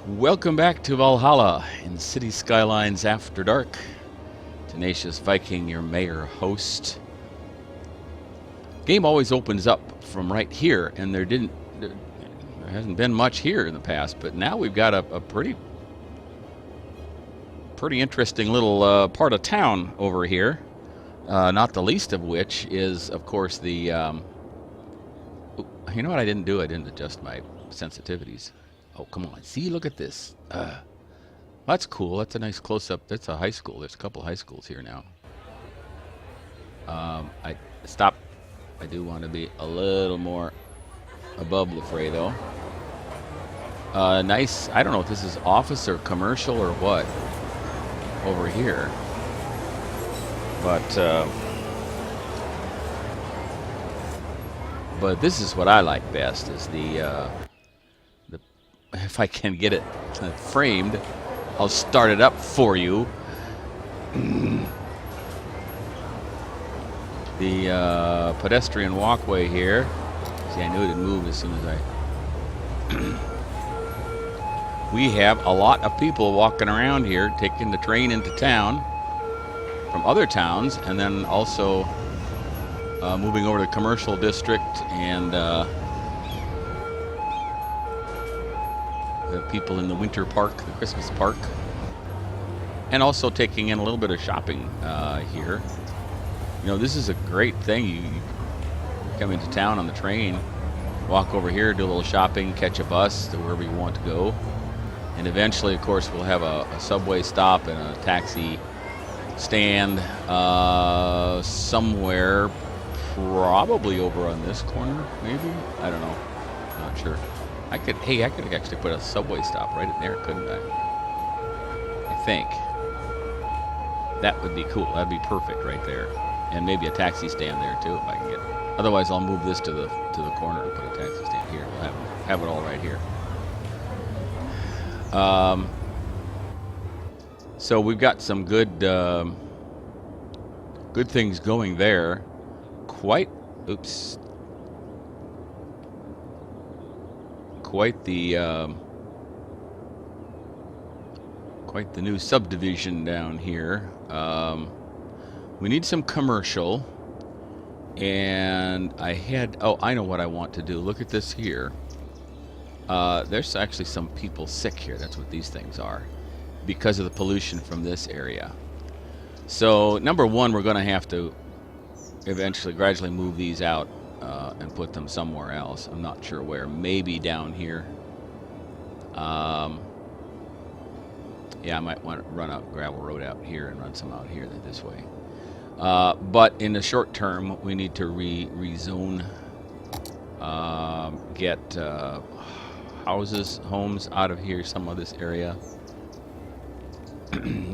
Welcome back to Valhalla in City Skylines After Dark. Tenacious Viking, your mayor host. Game always opens up from right here, and there hasn't been much here in the past, but now we've got a pretty interesting little part of town over here. Not the least of which is, of course, the. You know what I didn't do? I didn't adjust my sensitivities. Oh, come on. See, look at this. That's cool. That's a nice close-up. That's a high school. There's a couple high schools here now. I do want to be a little more above the fray, though. Nice. I don't know if this is office or commercial or what over here. But this is what I like best, is the if I can get it framed, I'll start it up for you. The pedestrian walkway here. See, I knew it'd move as soon as we have a lot of people walking around here, taking the train into town from other towns, and then also moving over to the commercial district, and the people in the winter park, the Christmas park, and also taking in a little bit of shopping here. You know, this is a great thing. You come into town on the train, walk over here, do a little shopping, catch a bus to wherever you want to go, and eventually, of course, we'll have a subway stop and a taxi stand somewhere, probably over on this corner, maybe? I don't know. Not sure. I could actually put a subway stop right in there, couldn't I? I think. That would be cool. That'd be perfect right there. And maybe a taxi stand there too, if I can get it. Otherwise, I'll move this to the corner and put a taxi stand here. We'll have it all right here. So we've got some good things going there. Quite the new subdivision down here. We need some commercial, and I know what I want to do. Look at this here. There's actually some people sick here. That's what these things are, because of the pollution from this area. So number one, we're going to have to eventually gradually move these out and put them somewhere else. I'm not sure where. Maybe down here. Yeah, I might want to run a gravel road out here and run some out here this way. But in the short term, we need to rezone, get homes out of here, some of this area.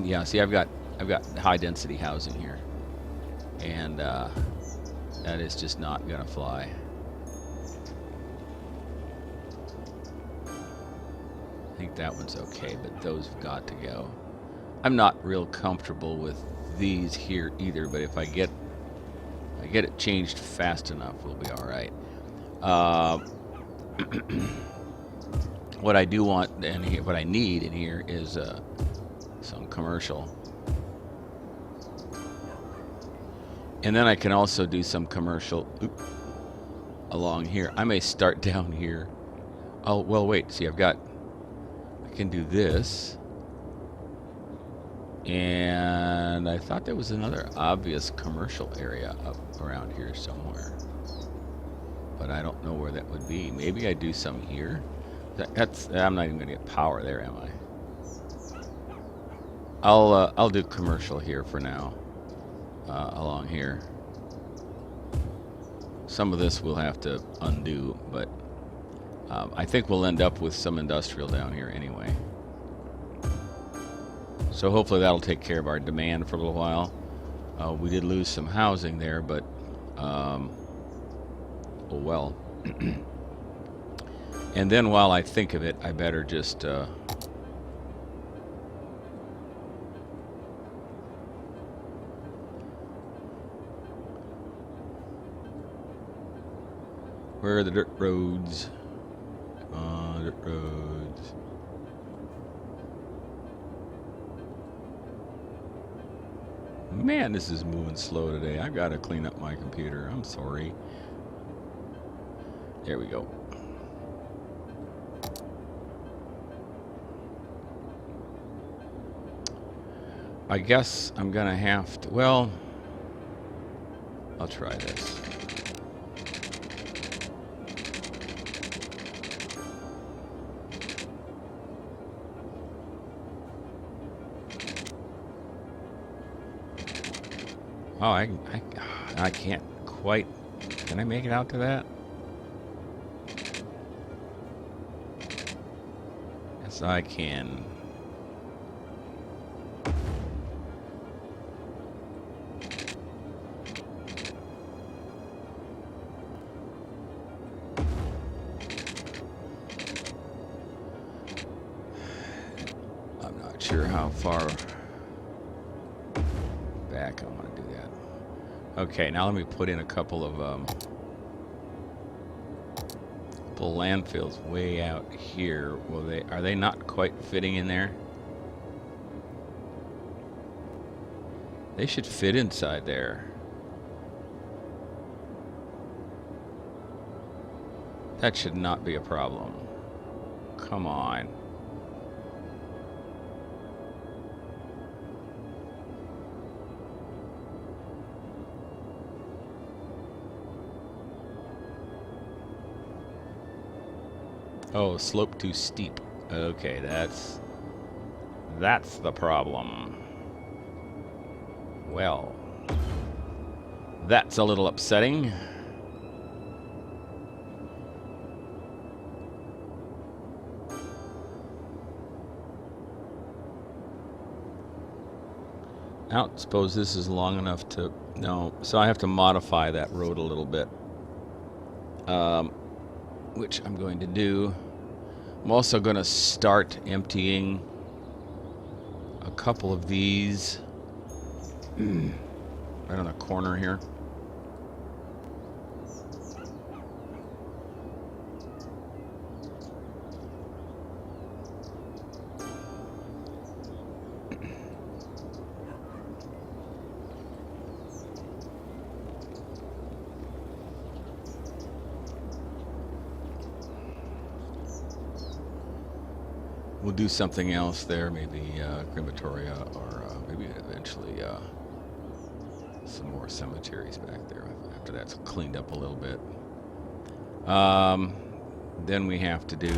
Yeah, see, I've got high density housing here, and that is just not gonna fly. I think that one's okay, but those have got to go. I'm not real comfortable with these here either, but if I get it changed fast enough, we'll be all right. What I do want and what I need in here is some commercial. And then I can also do some commercial along here. I may start down here. Oh, well, wait. See, I can do this. And I thought there was another obvious commercial area up around here somewhere. But I don't know where that would be. Maybe I do some here. I'm not even going to get power there, am I? I'll do commercial here for now. Along here. Some of this we'll have to undo, but I think we'll end up with some industrial down here anyway. So hopefully that'll take care of our demand for a little while. We did lose some housing there, but oh well. And then while I think of it, I better just where are the dirt roads? Come on, dirt roads. Man, this is moving slow today. I've got to clean up my computer. I'm sorry. There we go. I guess I'm gonna have to, well, I'll try this. Oh, I can't quite, can I make it out to that? Yes, I can. Sure how far back I want to do that. Okay, now let me put in a couple of landfills way out here. Are they not quite fitting in there? They should fit inside there. That should not be a problem. Come on. Oh, slope too steep. Okay, that's the problem. Well, that's a little upsetting. I don't suppose this is long enough to, no, so I have to modify that road a little bit. Which I'm going to do. I'm also going to start emptying a couple of these right on the corner here. We'll do something else there, maybe crematoria, or maybe eventually some more cemeteries back there after that's cleaned up a little bit. Then we have to do,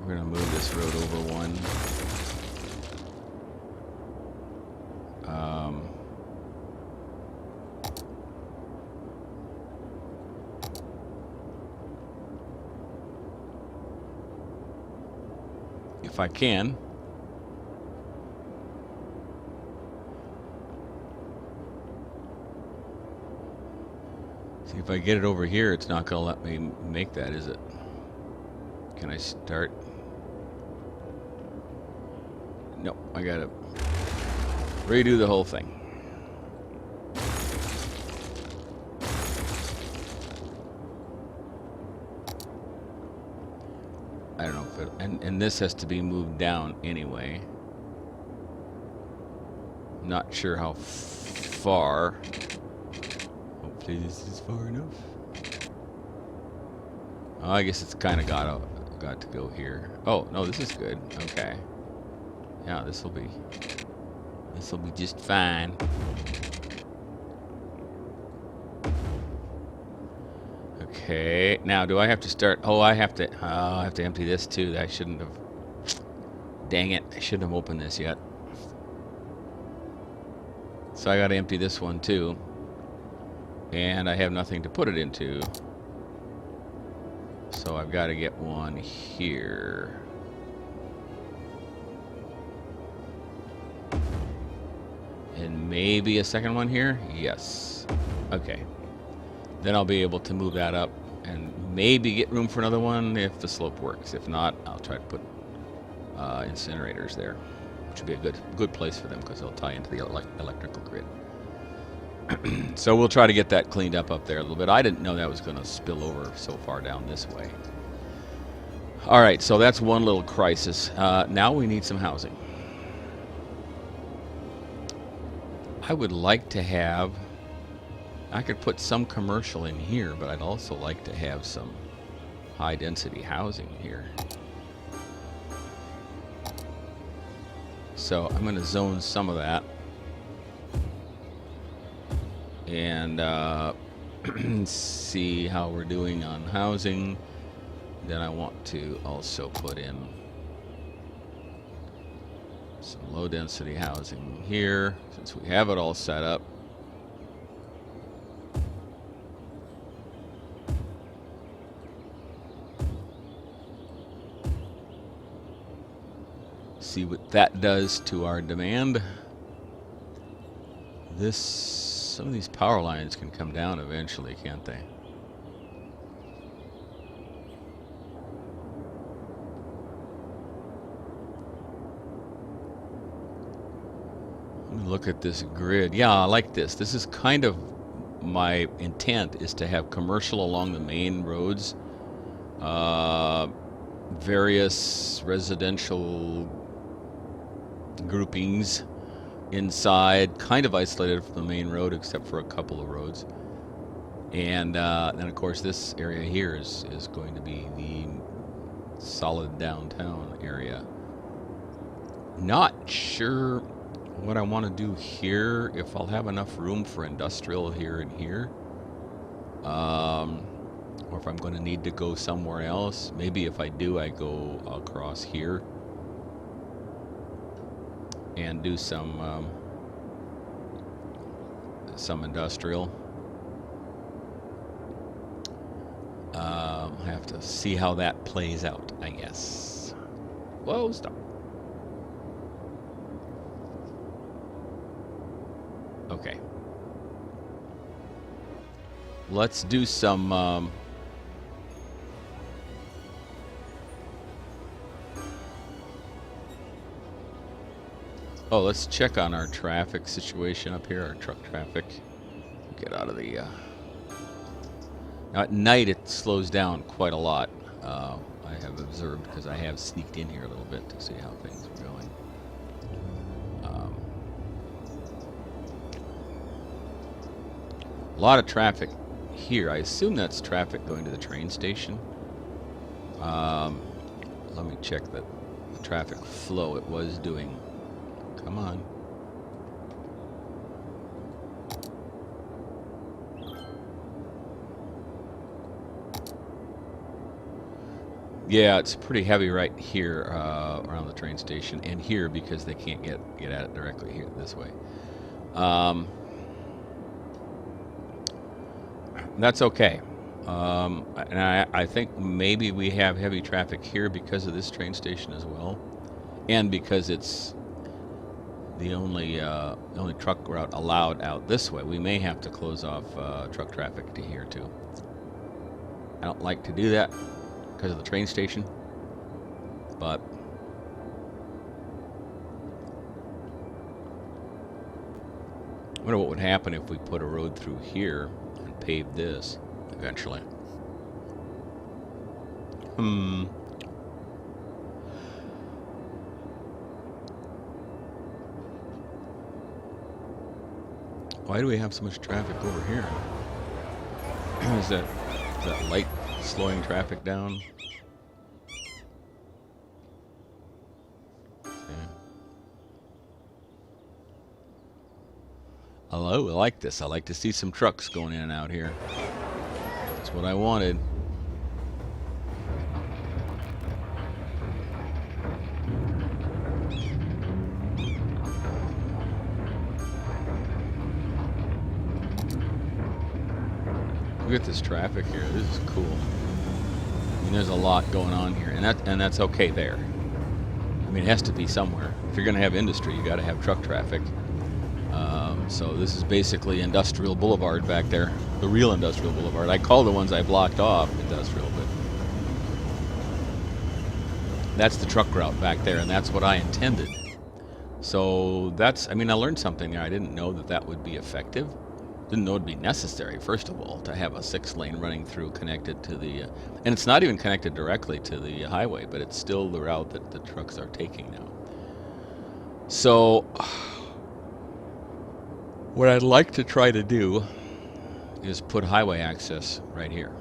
we're going to move this road over one. If I can. See, if I get it over here, it's not going to let me make that, is it? Can I start? No, I got to redo the whole thing. I don't know if it, and this has to be moved down anyway. I'm not sure how far. Hopefully this is far enough. Oh, I guess it's kind of got to go here. Oh no, this is good. Okay. Yeah, this will be just fine. Okay, now do I have to start? Oh, I have to empty this too. I shouldn't have. Dang it! I shouldn't have opened this yet. So I got to empty this one too, and I have nothing to put it into. So I've got to get one here. And maybe a second one here? Yes. Okay. Then I'll be able to move that up and maybe get room for another one if the slope works. If not, I'll try to put incinerators there, which would be a good place for them because they'll tie into the electrical grid. So we'll try to get that cleaned up there a little bit. I didn't know that was going to spill over so far down this way. All right, so that's one little crisis. Now we need some housing. I would like to have, I could put some commercial in here, but I'd also like to have some high density housing here. So I'm going to zone some of that. And see how we're doing on housing. Then I want to also put in some low density housing here, since we have it all set up. See what that does to our demand. Some of these power lines can come down eventually, can't they? Let me look at this grid. Yeah, I like this. This is kind of my intent, is to have commercial along the main roads, various residential groupings inside, kind of isolated from the main road except for a couple of roads. And then of course this area here is going to be the solid downtown area. Not sure what I want to do here, if I'll have enough room for industrial here and here, or if I'm going to need to go somewhere else. Maybe if I do, I go across here and do some industrial. I have to see how that plays out, I guess. Whoa, stop. Okay. Let's do some let's check on our traffic situation up here, our truck traffic. Get out of the now at night it slows down quite a lot. I have observed, because I have sneaked in here a little bit to see how things are going. A lot of traffic here. I assume that's traffic going to the train station. Let me check the traffic flow it was doing. Come on. Yeah, it's pretty heavy right here around the train station, and here because they can't get at it directly here this way. That's okay. And I think maybe we have heavy traffic here because of this train station as well, and because it's the only truck route allowed out this way. We may have to close off truck traffic to here too. I don't like to do that because of the train station, but I wonder what would happen if we put a road through here and paved this eventually. Why do we have so much traffic over here? Is that light slowing traffic down? Hello, I like this. I like to see some trucks going in and out here. That's what I wanted. Look at this traffic here. This is cool. I mean, there's a lot going on here, and that's okay there. I mean, it has to be somewhere. If you're going to have industry, you got to have truck traffic. So this is basically Industrial Boulevard back there, the real Industrial Boulevard. I call the ones I blocked off industrial, but that's the truck route back there, and that's what I intended. So that's, I mean, I learned something there. I didn't know that would be effective. Didn't know it'd be necessary, first of all, to have a 6-lane running through connected to the, and it's not even connected directly to the highway, but it's still the route that the trucks are taking now. So What I'd like to try to do is put highway access right here.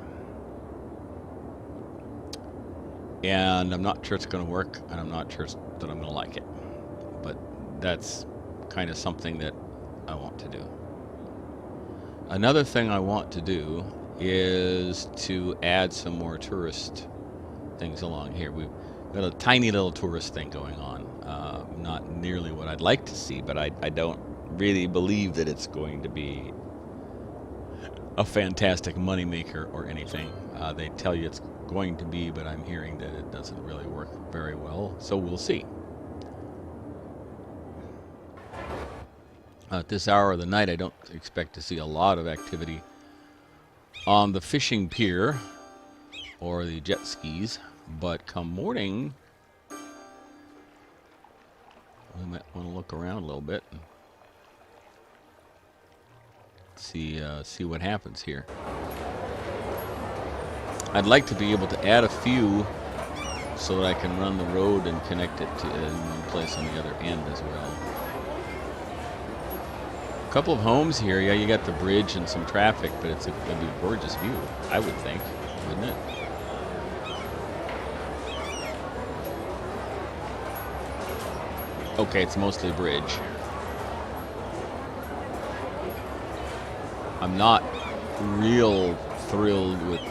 And I'm not sure it's going to work, and I'm not sure that I'm going to like it. But that's kind of something that I want to do. Another thing I want to do is to add some more tourist things along here. We've got a tiny little tourist thing going on. Not nearly what I'd like to see, but I don't really believe that it's going to be a fantastic moneymaker or anything. They tell you it's going to be, but I'm hearing that it doesn't really work very well, so we'll see. At this hour of the night, I don't expect to see a lot of activity on the fishing pier or the jet skis, but come morning, we might want to look around a little bit and see what happens here. I'd like to be able to add a few so that I can run the road and connect it to in one place on the other end as well. A couple of homes here. Yeah, you got the bridge and some traffic, but it'd be a gorgeous view, I would think, wouldn't it? Okay, it's mostly bridge. I'm not real thrilled with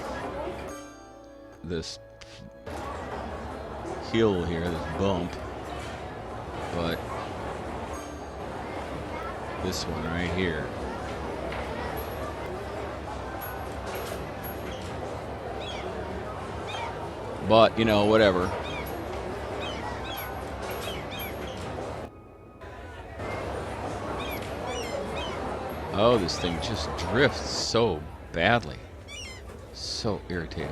this hill here, this bump, but this one right here. But, you know, whatever. Oh, this thing just drifts so badly. So irritating.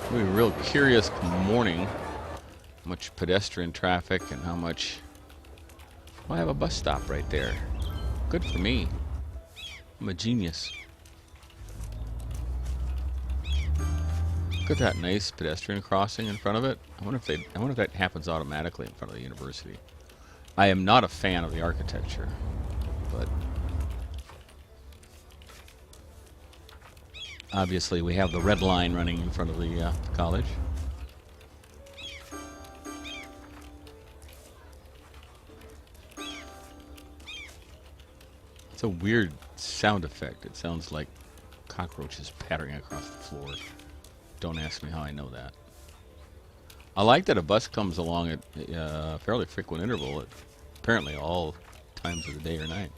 It'll be a real curious morning. How much pedestrian traffic and how much... Well, I have a bus stop right there. Good for me. I'm a genius. Look at that nice pedestrian crossing in front of it. I wonder if that happens automatically in front of the university. I am not a fan of the architecture, but obviously we have the red line running in front of the college. It's a weird sound effect. It sounds like cockroaches pattering across the floor. Don't ask me how I know that. I like that a bus comes along at a fairly frequent interval at apparently all times of the day or night.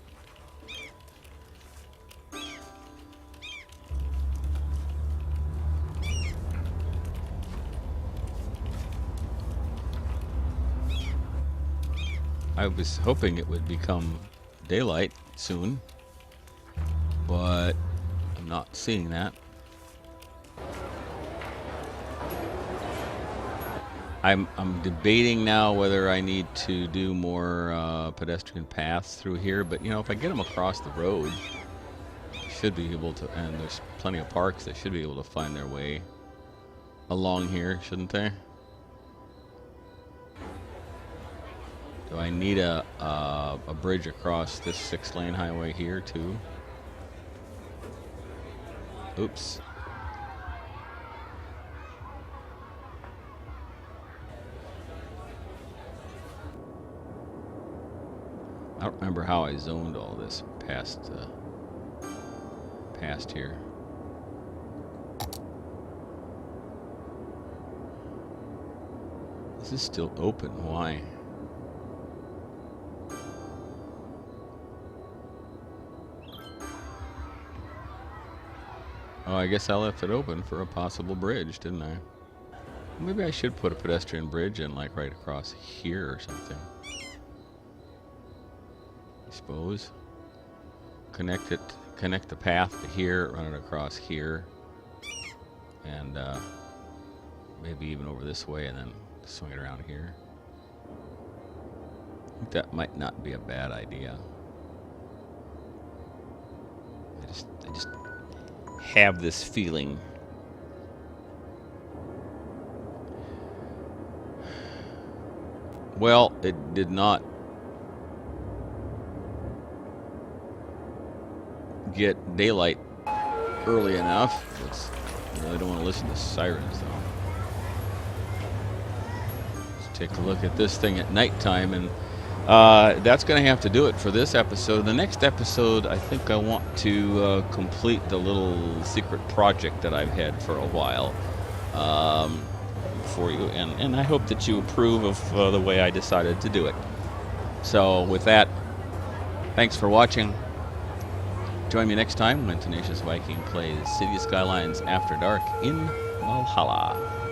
I was hoping it would become daylight soon, but I'm not seeing that. I'm debating now whether I need to do more pedestrian paths through here, but you know, if I get them across the road, I should be able to, and there's plenty of parks, they should be able to find their way along here, shouldn't they? Do I need a bridge across this 6-lane highway here too? Oops. I don't remember how I zoned all this past here. This is still open. Why? Oh, I guess I left it open for a possible bridge, didn't I? Maybe I should put a pedestrian bridge in, like right across here or something. I suppose. Connect the path to here, run it across here, and maybe even over this way, and then swing it around here. I think that might not be a bad idea. I just have this feeling. Well, it did not get daylight early enough. I really don't want to listen to sirens, though. Let's take a look at this thing at nighttime, and that's going to have to do it for this episode. The next episode, I think I want to complete the little secret project that I've had for a while for you, and I hope that you approve of the way I decided to do it. So with that, thanks for watching. Join me next time when Tenacious Viking plays City Skylines After Dark in Valhalla.